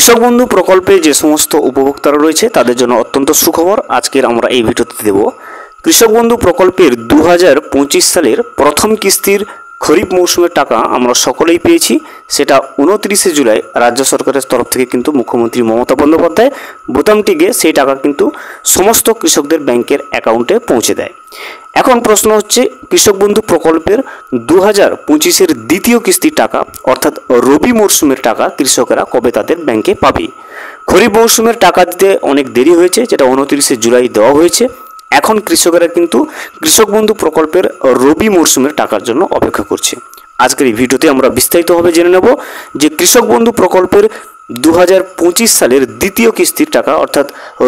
কৃষক বন্ধু প্রকল্পে যে সমস্ত উপভোক্তারা রয়েছে তাদের জন্য অত্যন্ত সুখবর আজকের আমরা এই ভিডিওতে দেব। কৃষক বন্ধু প্রকল্পের 2025 সালের প্রথম কিস্তির খরিফ মৌসুমের টাকা আমরা সকলেই পেয়েছি। সেটা 29শে জুলাই রাজ্য সরকারের তরফ থেকে কিন্তু মুখ্যমন্ত্রী মমতা বন্দ্যোপাধ্যায় বোতামটিকে সেই টাকা কিন্তু সমস্ত কৃষকদের ব্যাংকের অ্যাকাউন্টে পৌঁছে দেয়। এখন প্রশ্ন হচ্ছে, কৃষক বন্ধু প্রকল্পের 2025-এর দ্বিতীয় কিস্তির টাকা অর্থাৎ রবি মরশুমের টাকা কৃষকেরা কবে তাদের ব্যাংকে পাবে? খরিফ মৌসুমের টাকা দিতে অনেক দেরি হয়েছে, যেটা 29শে জুলাই দেওয়া হয়েছে। এখন কৃষকেরা কিন্তু কৃষক বন্ধু প্রকল্পের রবি মরশুমের টাকার জন্য অপেক্ষা করছে। আজকের এই ভিডিওতে আমরা বিস্তারিতভাবে জেনে নেব যে কৃষক বন্ধু প্রকল্পের 2025 সালের দ্বিতীয় কিস্তির টাকা অর্থাৎ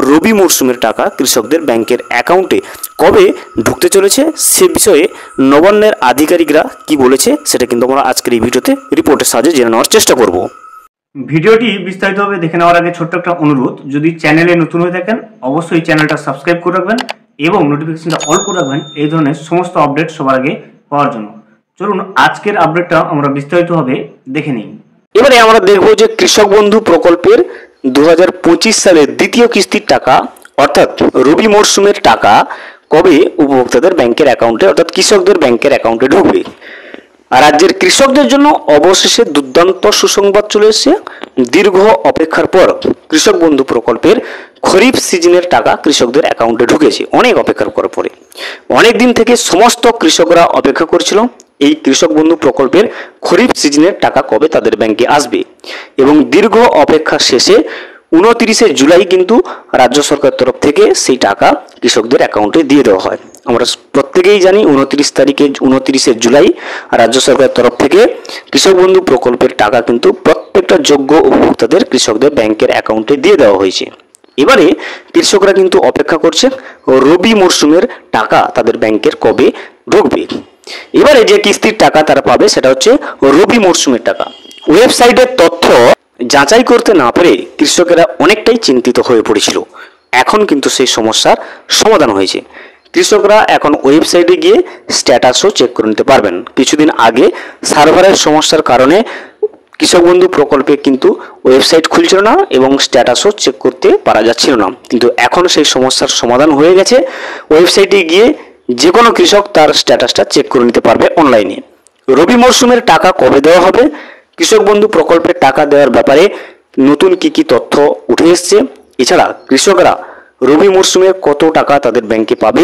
রবি মরশুমের টাকা কৃষকদের ব্যাংকের অ্যাকাউন্টে কবে ঢুকতে চলেছে, সে বিষয়ে নবান্নের আধিকারিকরা কি বলেছে সেটা কিন্তু আমরা আজকের এই ভিডিওতে রিপোর্টের সাহায্যে জেনে নেওয়ার চেষ্টা করব। ভিডিওটি বিস্তারিতভাবে দেখে নেওয়ার আগে ছোট্ট একটা অনুরোধ, যদি চ্যানেলে নতুন হয়ে থাকেন অবশ্যই চ্যানেলটা সাবস্ক্রাইব করে রাখবেন এবং নোটিফিকেশনটা অল করে রাখবেন এই ধরনের সমস্ত আপডেট সবার আগে পাওয়ার জন্য। চলুন আজকের আপডেটটা আমরা বিস্তারিতভাবে দেখে নিই। এবারে আমরা দেখব যে কৃষক বন্ধু প্রকল্পের 2025 সালের দ্বিতীয় কিস্তির টাকা অর্থাৎ রবি মরশুমের টাকা কবে উপভোক্তাদের ব্যাংকের অ্যাকাউন্টে অর্থাৎ কৃষকদের ব্যাংকের অ্যাকাউন্টে ঢুকবে। রাজ্যের কৃষকদের জন্য অবশেষে দুর্দান্ত সুসংবাদ চলে এসেছে। দীর্ঘ অপেক্ষার পর কৃষক বন্ধু প্রকল্পের খরিফ সিজনের টাকা কৃষকদের অ্যাকাউন্টে ঢুকেছে। অনেক অপেক্ষার করার পরে অনেক দিন থেকে সমস্ত কৃষকরা অপেক্ষা করছিল এই কৃষক বন্ধু প্রকল্পের খরিফ সিজনের টাকা কবে তাদের ব্যাংকে আসবে, এবং দীর্ঘ অপেক্ষা শেষে 29শে জুলাই কিন্তু রাজ্য সরকার তরফ থেকে সেই টাকা কৃষকদের অ্যাকাউন্টে দিয়ে দেওয়া হয়। আমরা প্রত্যেকেই জানি 29শে জুলাই রাজ্য সরকারের তরফ থেকে কৃষক বন্ধু প্রকল্পের টাকা কিন্তু প্রত্যেকটা যোগ্য উপভোক্তাদের কৃষকদের ব্যাংকের অ্যাকাউন্টে দিয়ে দেওয়া হয়েছে। এবারে কৃষকরা কিন্তু অপেক্ষা করছে রবি মরশুমের টাকা তাদের ব্যাংকের কবে ঢুকবে। এবারে যে কিস্তির টাকা তারা পাবে সেটা হচ্ছে রবি মরশুমের টাকা। ওয়েবসাইটের তথ্য যাচাই করতে না পেরে কৃষকেরা অনেকটাই চিন্তিত হয়ে পড়েছিল। এখন কিন্তু সেই সমস্যার সমাধান হয়েছে। কৃষকরা এখন ওয়েবসাইটে গিয়ে স্ট্যাটাসও চেক করে নিতে পারবেন। কিছুদিন আগে সার্ভারের সমস্যার কারণে কৃষক বন্ধু প্রকল্পে কিন্তু ওয়েবসাইট খুলছিল না এবং স্ট্যাটাসও চেক করতে পারা যাচ্ছিল না, কিন্তু এখন সেই সমস্যার সমাধান হয়ে গেছে। ওয়েবসাইটে গিয়ে যে কোনো কৃষক তার স্ট্যাটাসটা চেক করে নিতে পারবে অনলাইনে। রবি মরশুমের টাকা কবে দেওয়া হবে, কৃষক বন্ধু প্রকল্পের টাকা দেওয়ার ব্যাপারে নতুন কি তথ্য উঠে এসছে, এছাড়া কৃষকরা রবি মরশুমে কত টাকা তাদের ব্যাংকে পাবে,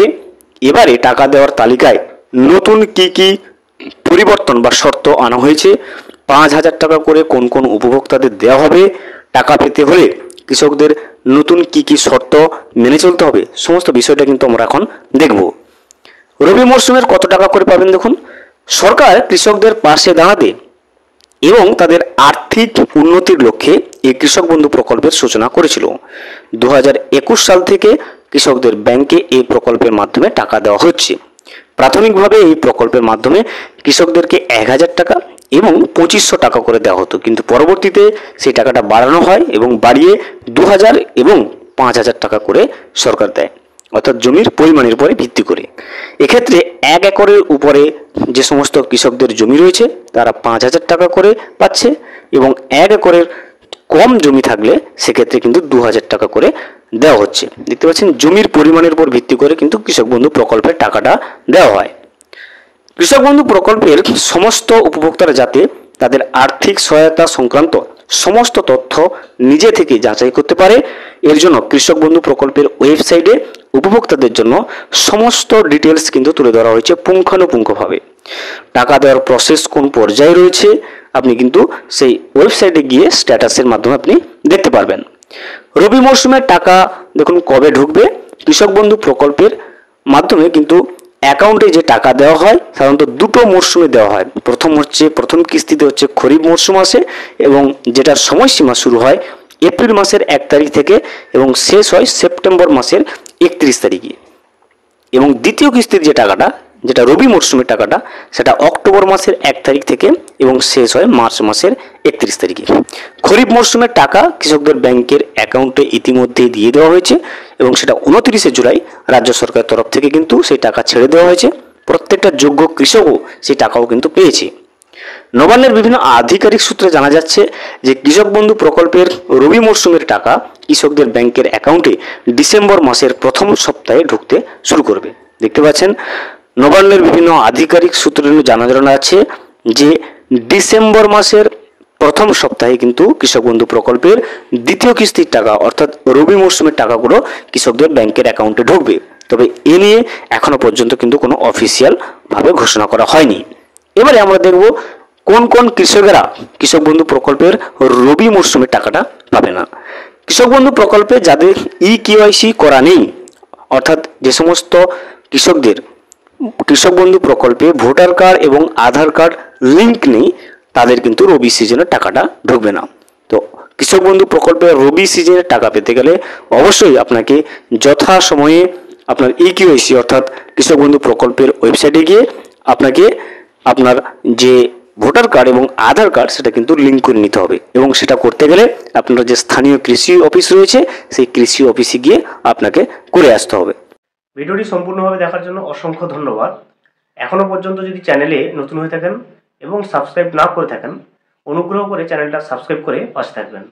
এবারে টাকা দেওয়ার তালিকায় নতুন কি পরিবর্তন বা শর্ত আনা হয়েছে, 5,000 টাকা করে কোন কোন উপভোক্তাদের দেওয়া হবে, টাকা পেতে হলে কৃষকদের নতুন কি শর্ত মেনে চলতে হবে, সমস্ত বিষয়টা কিন্তু আমরা এখন দেখব। রবি মরশুমের কত টাকা করে পাবেন দেখুন। সরকার কৃষকদের পাশে দাঁড়াবে এবং তাদের আর্থিক উন্নতির লক্ষ্যে এই কৃষক বন্ধু প্রকল্পের সূচনা করেছিল। 2021 সাল থেকে কৃষকদের ব্যাংকে এই প্রকল্পের মাধ্যমে টাকা দেওয়া হচ্ছে। প্রাথমিকভাবে এই প্রকল্পের মাধ্যমে কৃষকদেরকে 1,000 টাকা এবং 2500 টাকা করে দেওয়া হতো, কিন্তু পরবর্তীতে সেই টাকাটা বাড়ানো হয় এবং বাড়িয়ে 2,000 এবং 5,000 টাকা করে সরকার দেয়, অর্থাৎ জমির পরিমাণের উপরে ভিত্তি করে। এক্ষেত্রে 1 একরের উপরে যে সমস্ত কৃষকদের জমি রয়েছে তারা 5,000 টাকা করে পাচ্ছে, এবং 1 একরের কম জমি থাকলে সেক্ষেত্রে কিন্তু 2,000 টাকা করে দেওয়া হচ্ছে। দেখতে পাচ্ছেন জমির পরিমাণের উপর ভিত্তি করে কিন্তু কৃষক বন্ধু প্রকল্পের টাকাটা দেওয়া হয়। কৃষক বন্ধু প্রকল্পের সমস্ত উপভোক্তারা যাতে তাদের আর্থিক সহায়তা সংক্রান্ত সমস্ত তথ্য নিজে থেকে যাচাই করতে পারে, এর জন্য কৃষক বন্ধু প্রকল্পের ওয়েবসাইটে উপভোক্তাদের জন্য সমস্ত ডিটেলস কিন্তু তুলে ধরা হয়েছে পুঙ্খানুপুঙ্খভাবে। টাকা দেওয়ার প্রসেস কোন পর্যায়ে রয়েছে আপনি কিন্তু সেই ওয়েবসাইটে গিয়ে স্ট্যাটাসের মাধ্যমে আপনি দেখতে পারবেন। রবি মরশুমের টাকা দেখুন কবে ঢুকবে। কৃষক বন্ধু প্রকল্পের মাধ্যমে কিন্তু অ্যাকাউন্টে যে টাকা দেওয়া হয় সাধারণত দুটো মরশুমে দেওয়া হয়। প্রথম কিস্তিতে হচ্ছে খরিফ মরশুম আসে এবং যেটার সময়সীমা শুরু হয় এপ্রিল মাসের 1 তারিখ থেকে এবং শেষ হয় সেপ্টেম্বর মাসের 31 তারিখে, এবং দ্বিতীয় কিস্তির যে টাকাটা যেটা রবি মরশুমের টাকাটা সেটা অক্টোবর মাসের 1 তারিখ থেকে এবং শেষ হয় মার্চ মাসের 31 তারিখে। খরিফ মরশুমের টাকা কৃষকদের ব্যাংকের অ্যাকাউন্টে ইতিমধ্যেই দিয়ে দেওয়া হয়েছে এবং সেটা 29শে জুলাই রাজ্য সরকারের তরফ থেকে কিন্তু সেই টাকা ছেড়ে দেওয়া হয়েছে। প্রত্যেকটা যোগ্য কৃষকও সেই টাকাও কিন্তু পেয়েছে। নবান্নের বিভিন্ন আধিকারিক সূত্রে জানা যাচ্ছে যে কৃষক বন্ধু প্রকল্পের রবি মরশুমের টাকা কৃষকদের ব্যাংকের অ্যাকাউন্টে ডিসেম্বর মাসের প্রথম সপ্তাহে ঢুকতে শুরু করবে। দেখতে পাচ্ছেন নবান্নের বিভিন্ন আধিকারিক সূত্রে জানা যাচ্ছে যে ডিসেম্বর মাসের প্রথম সপ্তাহে কিন্তু কৃষক বন্ধু প্রকল্পের দ্বিতীয় কিস্তির টাকা অর্থাৎ রবি মরশুমের টাকাগুলো কৃষকদের ব্যাংকের অ্যাকাউন্টে ঢুকবে। তবে এ নিয়ে এখনো পর্যন্ত কিন্তু কোনো অফিসিয়াল ভাবে ঘোষণা করা হয়নি। এবারে আমরা দেখব কোন কোন কৃষকেরা কৃষক বন্ধু প্রকল্পের রবি মরশুমের টাকাটা পাবে না। কৃষক বন্ধু প্রকল্পে যাদের ইকেওয়াইসি করা নেই, অর্থাৎ যে সমস্ত কৃষকদের কৃষক বন্ধু প্রকল্পে ভোটার কার্ড এবং আধার কার্ড লিঙ্ক নেই, তাদের কিন্তু রবি সিজনের টাকাটা ঢুকবে না। তো কৃষক বন্ধু প্রকল্পে রবি সিজনের টাকা পেতে গেলে অবশ্যই আপনাকে যথাসময়ে আপনার ইকেওয়াইসি অর্থাৎ কৃষক বন্ধু প্রকল্পের ওয়েবসাইটে গিয়ে আপনাকে আপনার যে ভোটার কার্ড এবং আধার কার্ড সেটা কিন্তু লিঙ্ক করে নিতে হবে, এবং সেটা করতে গেলে আপনার যে স্থানীয় কৃষি অফিস রয়েছে সেই কৃষি অফিসে গিয়ে আপনাকে করে আসতে হবে। ভিডিওটি সম্পূর্ণভাবে দেখার জন্য অসংখ্য ধন্যবাদ। এখনো পর্যন্ত যদি চ্যানেলে নতুন হয়ে থাকেন এবং সাবস্ক্রাইব না করে থাকেন, অনুগ্রহ করে চ্যানেলটা সাবস্ক্রাইব করে পাশে থাকবেন।